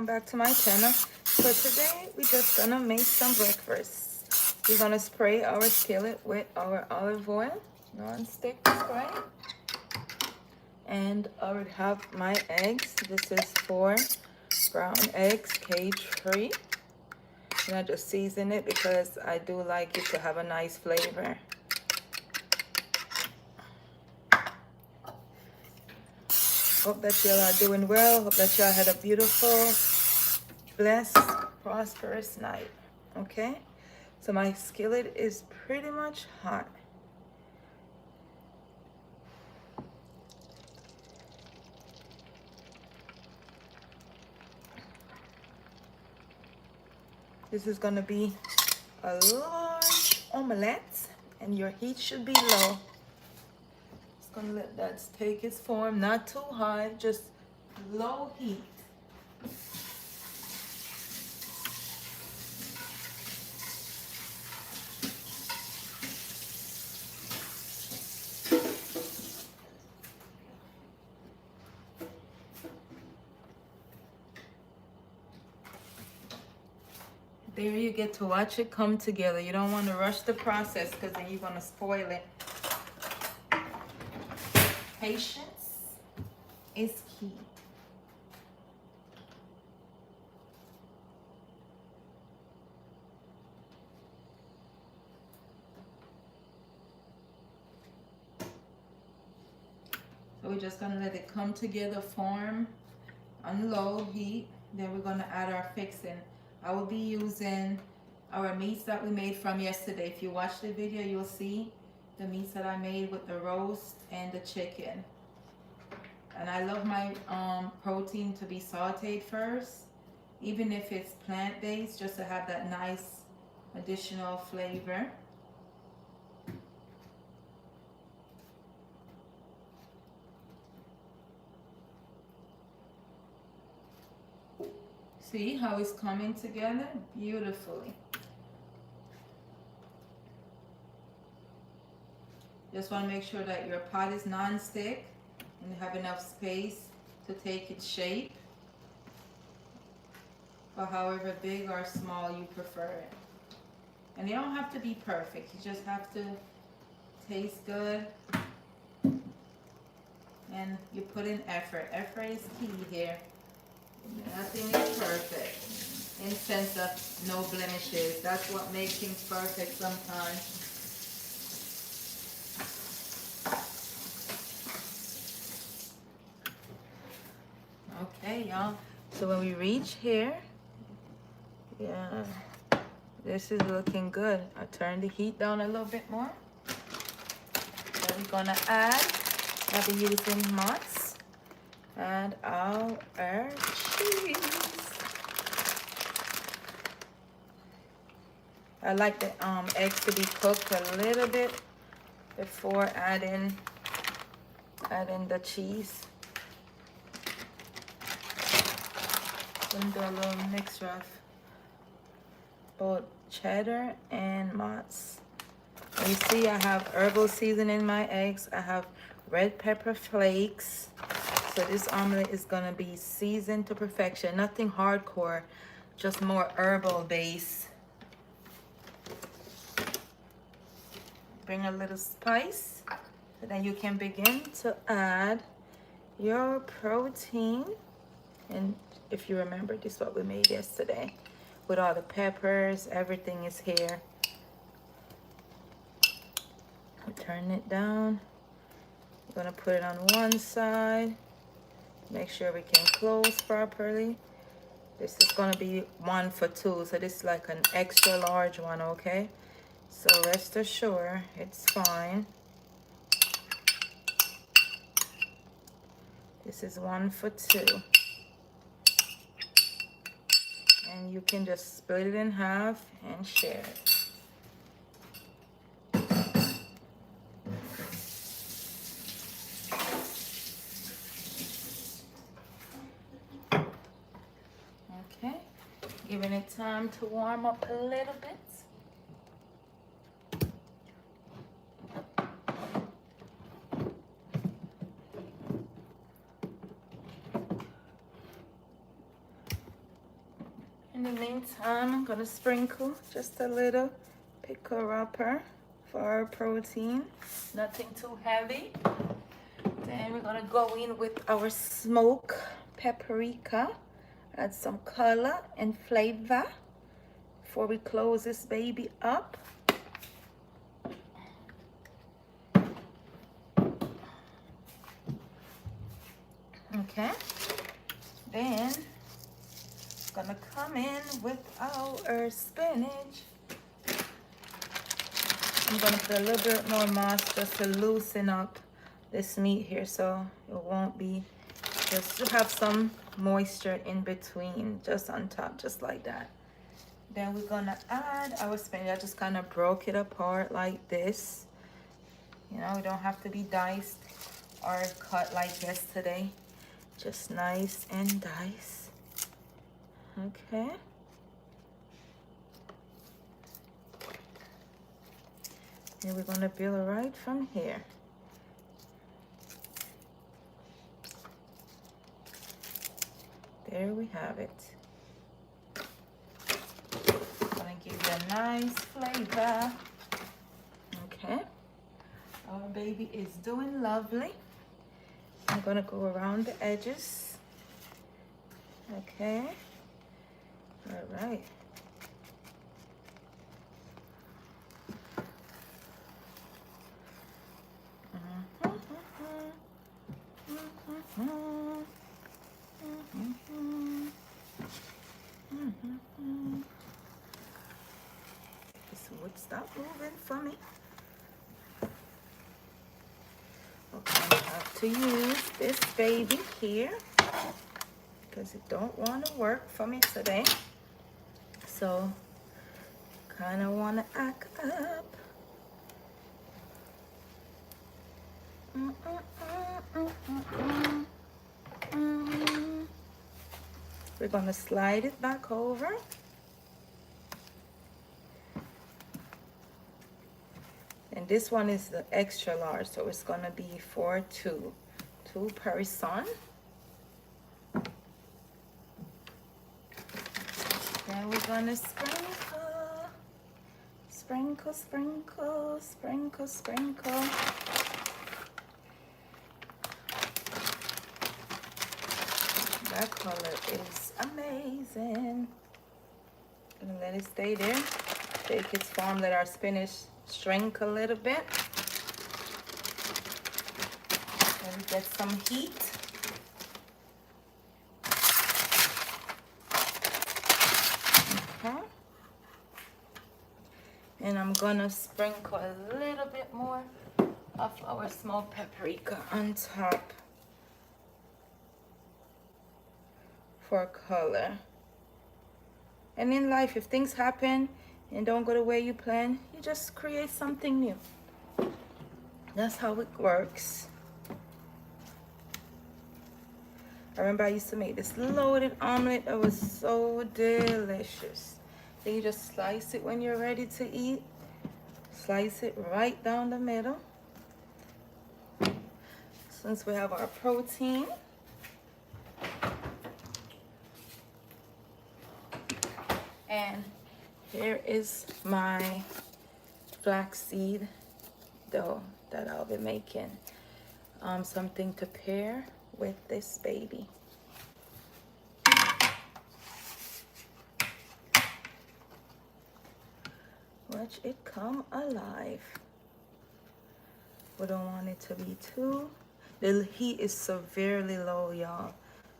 back to my channel. So today we're just gonna make some breakfast. We're gonna spray our skillet with our olive oil, non-stick spray. And I would have my eggs. This is 4 brown eggs, cage-free. And I just season it because I do like it to have a nice flavor. Hope that y'all are doing well. Hope that y'all had a beautiful, blessed, prosperous night. Okay? So my skillet is pretty much hot. This is gonna be a large omelette, and your heat should be low. Just gonna let that take its form, not too high, just low heat. There you get to watch it come together. You don't want to rush the process because then you're going to spoil it. Patience is key. So we're just going to let it come together, form on low heat. Then we're going to add our fixing. I will be using our meats that we made from yesterday. If you watch the video, you'll see the meats that I made with the roast and the chicken. And I love my protein to be sauteed first, even if it's plant-based, just to have that nice additional flavor. See how it's coming together beautifully. Just want to make sure that your pot is non-stick and you have enough space to take its shape, or however big or small you prefer it. And you don't have to be perfect, you just have to taste good, and you put in effort. Effort is key here. Nothing is perfect in sense of no blemishes. That's what makes things perfect sometimes. Okay, y'all. So when we reach here, yeah, this is looking good. I turned the heat down a little bit more. So we're gonna add, I'll be using mots, and our cheese. I like the eggs to be cooked a little bit before adding the cheese. Gonna do a little mixture of both cheddar and mott's. You see I have herbal seasoning in my eggs. I have red pepper flakes. So this omelet is gonna be seasoned to perfection. Nothing hardcore, just more herbal base. Bring a little spice, so then you can begin to add your protein. And if you remember, this is what we made yesterday with all the peppers. Everything is here. Turn it down. We're gonna put it on one side. Make sure we can close properly. This is gonna be 1 for 2, so this is like an extra large one, okay? So rest assured, it's fine. This is 1 for 2. And you can just split it in half and share it. Okay, giving it time to warm up a little bit. In the meantime, I'm gonna sprinkle just a little pickle wrapper for our protein. Nothing too heavy. Then we're gonna go in with our smoked paprika. Add some color and flavor before we close this baby up. Okay. Then gonna come in with our spinach. I'm gonna put a little bit more moss just to loosen up this meat here so it won't be, just to have some moisture in between, just on top, just like that. Then we're gonna add our spinach. I just kind of broke it apart like this. You know, we don't have to be diced or cut like yesterday. Just nice and diced. Okay. And we're gonna build right from here. There we have it. Gonna give you a nice flavor. Okay. Our baby is doing lovely. I'm gonna go around the edges. Okay. All right. This would stop moving for me. Okay, I have to use this baby here because it don't want to work for me today. So, kind of want to act up. We're gonna slide it back over. And this one is the extra large, so it's gonna be for two person. Then we're gonna sprinkle, sprinkle, sprinkle, sprinkle, sprinkle. That color is amazing. Gonna let it stay there. Take its form, let our spinach shrink a little bit. Let it get some heat. Okay. And I'm gonna sprinkle a little bit more of our smoked paprika on top for color. And in life, if things happen and don't go the way you plan, you just create something new. That's how it works. I remember I used to make this loaded omelet that was so delicious. Then you just slice it when you're ready to eat. Slice it right down the middle. Since we have our protein, and here is my flaxseed dough that I'll be making. Something to pair with this baby. Watch it come alive. We don't want it to be too, the heat is severely low, y'all.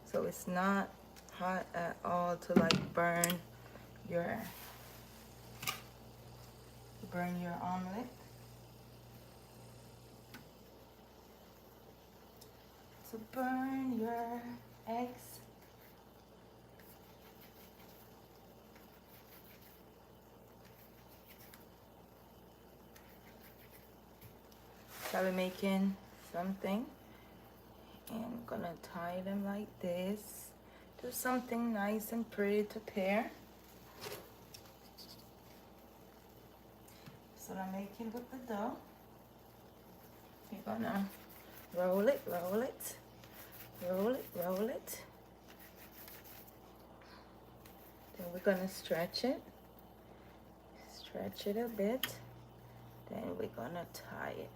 So it's not hot at all to like burn your omelet. To burn your eggs. So I'll be making something and I'm gonna tie them like this. Do something nice and pretty to pair. So I'm making with the dough. You're gonna roll it, roll it, roll it, roll it. Then we're gonna stretch it a bit, then we're gonna tie it,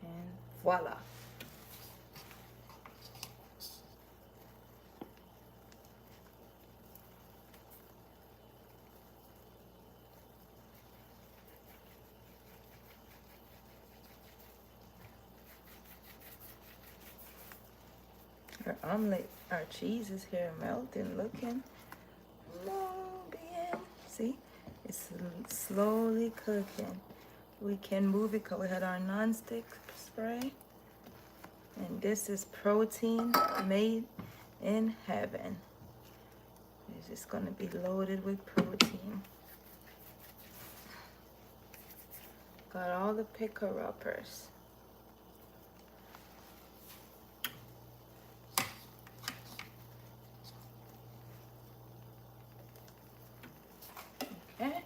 and voila. Our omelet, our cheese is here melting, looking. See, it's slowly cooking. We can move it because we had our non-stick spray. And this is protein made in heaven. It's just gonna be loaded with protein. Got all the picker-uppers. Okay.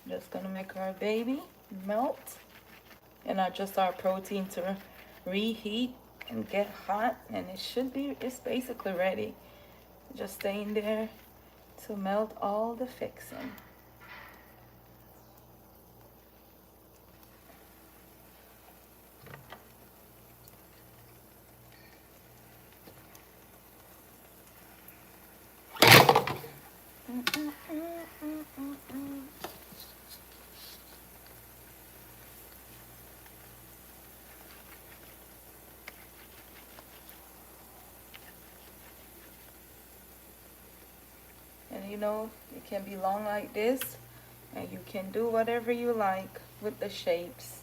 Just gonna make our baby melt and adjust our protein to reheat and get hot, and it's basically ready. Just staying there to melt all the fixing. And you know, it can be long like this, and you can do whatever you like with the shapes.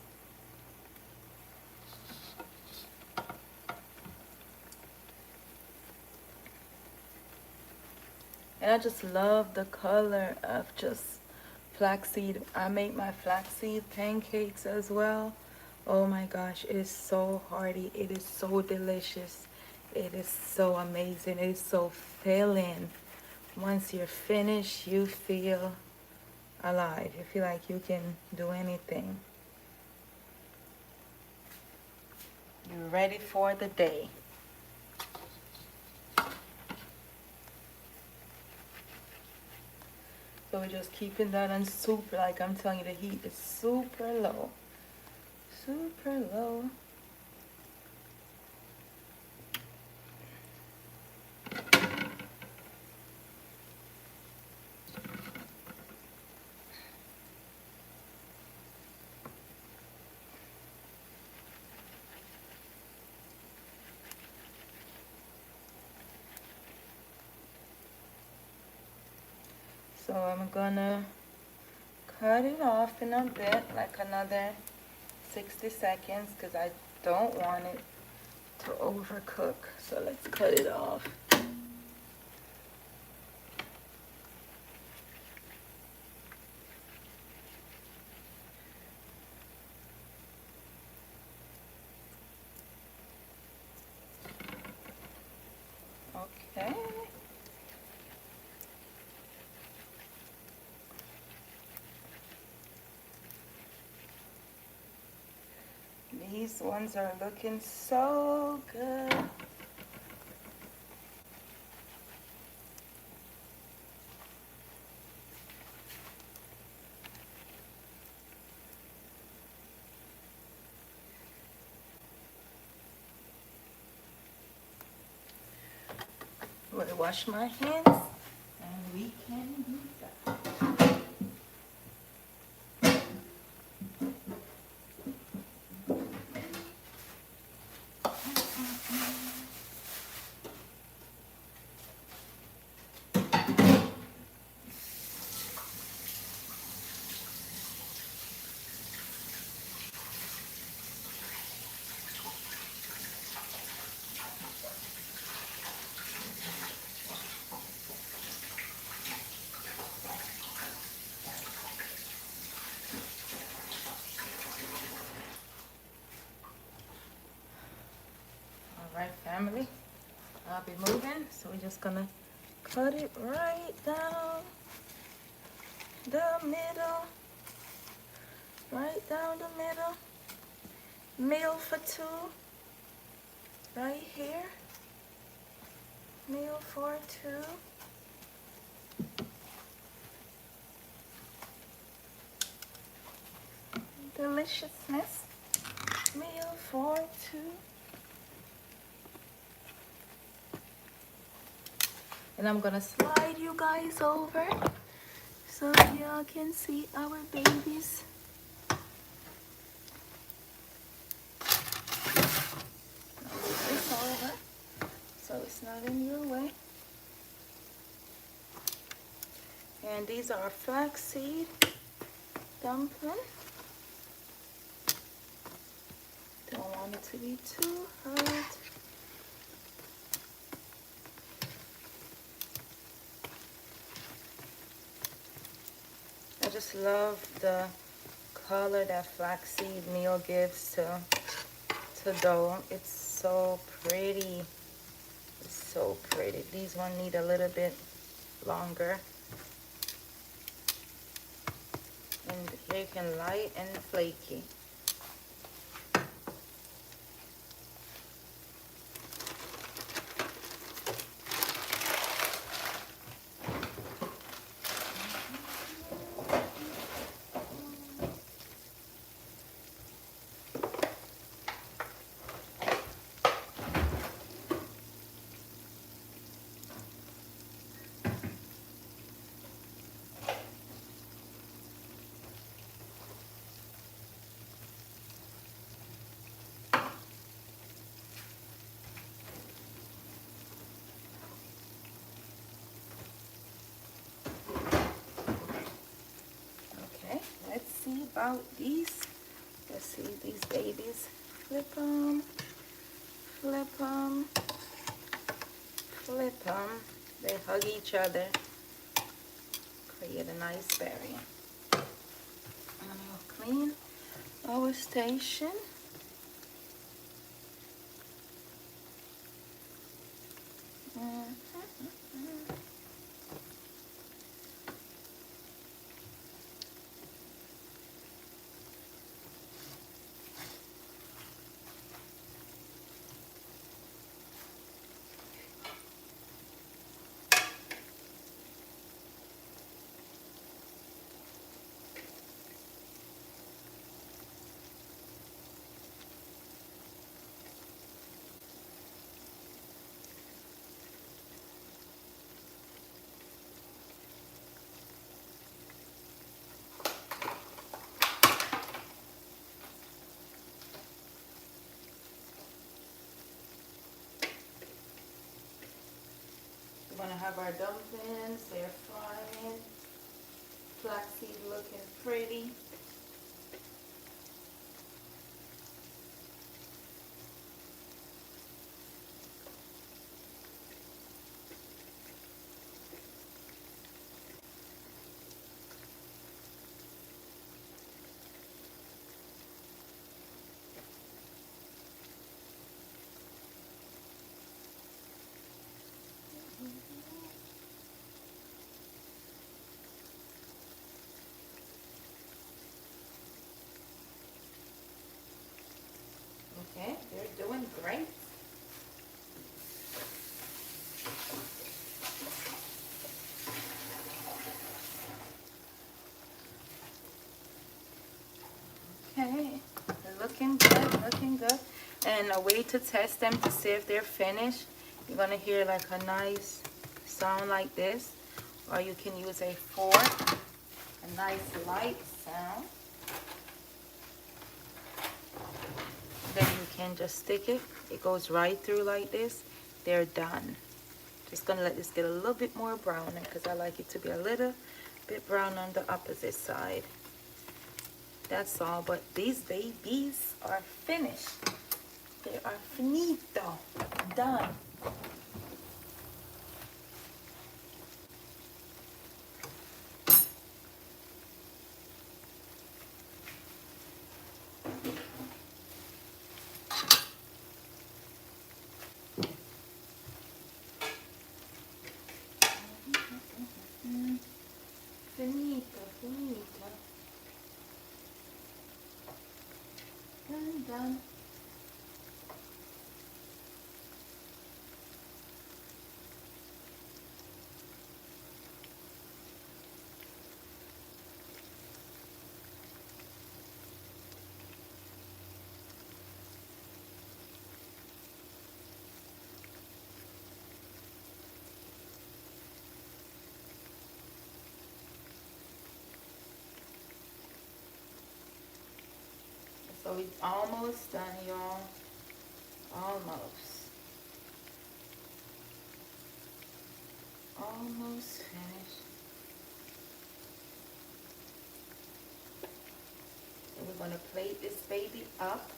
And I just love the color of just flaxseed. I make my flaxseed pancakes as well. Oh my gosh, it is so hearty. It is so delicious. It is so amazing. It is so filling. Once you're finished, you feel alive. You feel like you can do anything. You're ready for the day. So we're just keeping that on super, like I'm telling you, the heat is super low. Super low. So I'm gonna cut it off in a bit, like another 60 seconds, because I don't want it to overcook. So let's cut it off. Okay. These ones are looking so good. I'm gonna wash my hands and we can do that. Alright, family, I'll be moving, so we're just gonna cut it right down the middle, right down the middle, meal for two, right here. Meal for two. Deliciousness. Meal for two. And I'm gonna slide you guys over so y'all can see our babies. Move this over so it's not in your way. And these are flaxseed dumpling. Don't want it to be too hot. I just love the color that flaxseed meal gives to dough. It's so pretty. It's so pretty. These ones need a little bit longer. And they can light and flaky. Let's see about these. Let's see these babies. Flip them, flip them, flip them. They hug each other. Create a nice berry. I'm gonna clean our station. We're gonna have our dumplings. They're frying. Flaxseed looking pretty. Okay, they're doing great. Okay, they're looking good, looking good. And a way to test them to see if they're finished, you're gonna hear like a nice sound like this, or you can use a fork, a nice light sound. Then you can just stick it. It goes right through like this. They're done. Just gonna let this get a little bit more browner because I like it to be a little bit brown on the opposite side. That's all, but these babies are finished. They are finito. Done. Finito, finito. Done, done. So it's almost done, y'all. Almost. Almost finished. So we're gonna plate this baby up.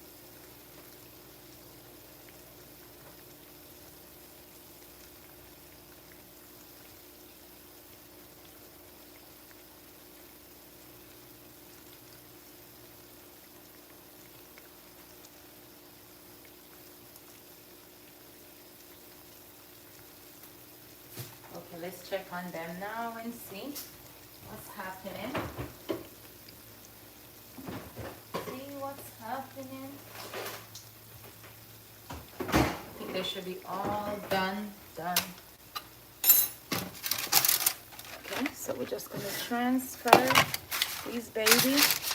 Okay, let's check on them now and see what's happening. See what's happening. I think they should be all done. Okay, so we're just gonna transfer these babies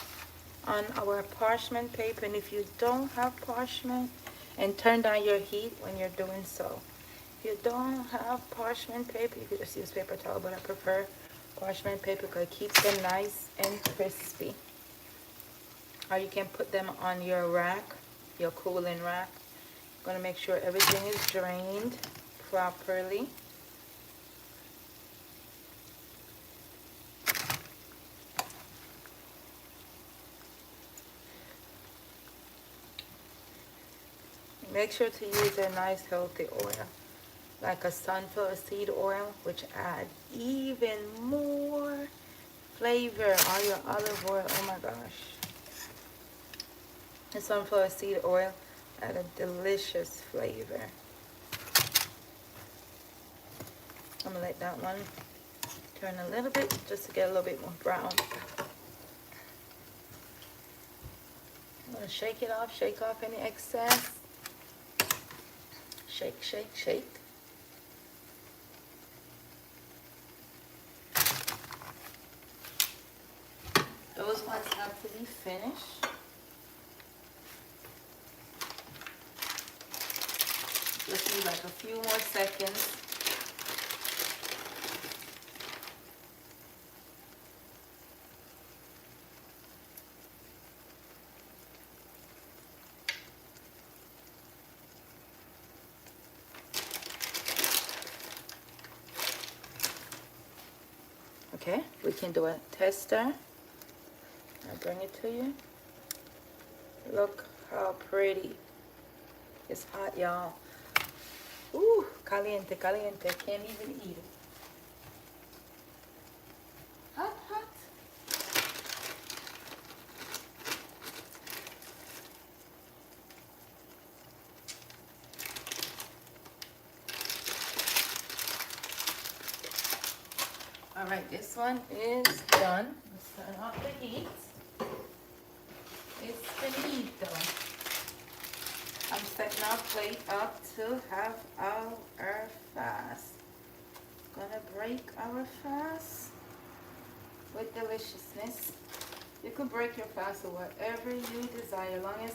on our parchment paper. And if you don't have parchment, and turn down your heat when you're doing so. If you don't have parchment paper, you could just use paper towel, but I prefer parchment paper because it keeps them nice and crispy. Or you can put them on your rack, your cooling rack. I'm gonna make sure everything is drained properly. Make sure to use a nice healthy oil, like a sunflower seed oil, which add even more flavor. Or your olive oil, oh my gosh. The sunflower seed oil add a delicious flavor. I'm gonna let that one turn a little bit just to get a little bit more brown. I'm gonna shake off any excess. Shake, shake, shake. Those ones have to be finished. Just need like a few more seconds. Okay, we can do a tester. I'll bring it to you. Look how pretty. It's hot, y'all. Ooh, caliente, caliente. Can't even eat it. Hot, hot. All right, this one is done. Let's turn off the heat. It's finito. I'm setting our plate up to have our fast. Gonna break our fast with deliciousness. You can break your fast with whatever you desire, as long as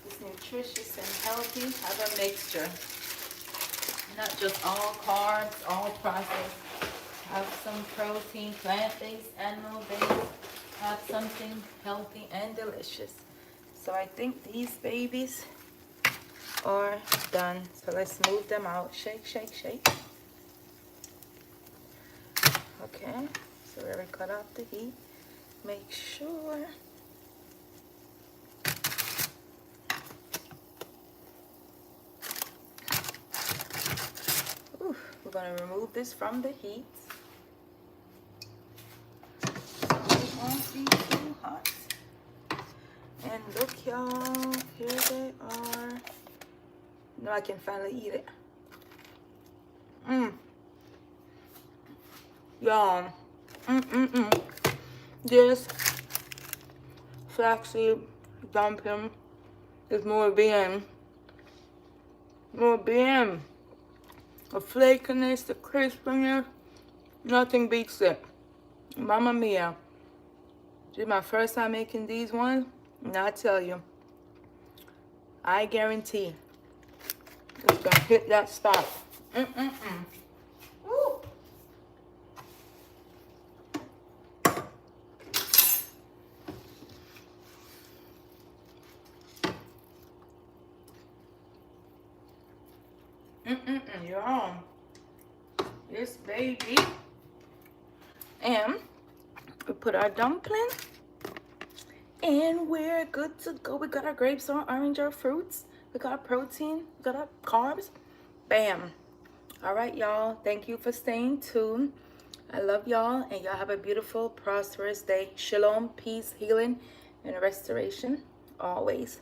it's nutritious and healthy. Have a mixture, not just all carbs, all processed. Have some protein, plant-based, animal-based. Have something healthy and delicious. So I think these babies are done. So let's move them out. Shake, shake, shake. Okay, so we already cut off the heat. Make sure. Ooh, we're gonna remove this from the heat. It won't be too hot. And look, y'all, here they are. Now I can finally eat it. Y'all, this flaxseed dumpling is more bien. The flakiness, the crispiness, nothing beats it. Mamma mia. This is my first time making these ones, and I tell you, I guarantee it's gonna hit that spot. Woo. this baby. And we put our dumpling. And we're good to go. We got our grapes, our orange, our fruits. We got our protein. We got our carbs. Bam. All right, y'all. Thank you for staying tuned. I love y'all. And y'all have a beautiful, prosperous day. Shalom, peace, healing, and restoration always.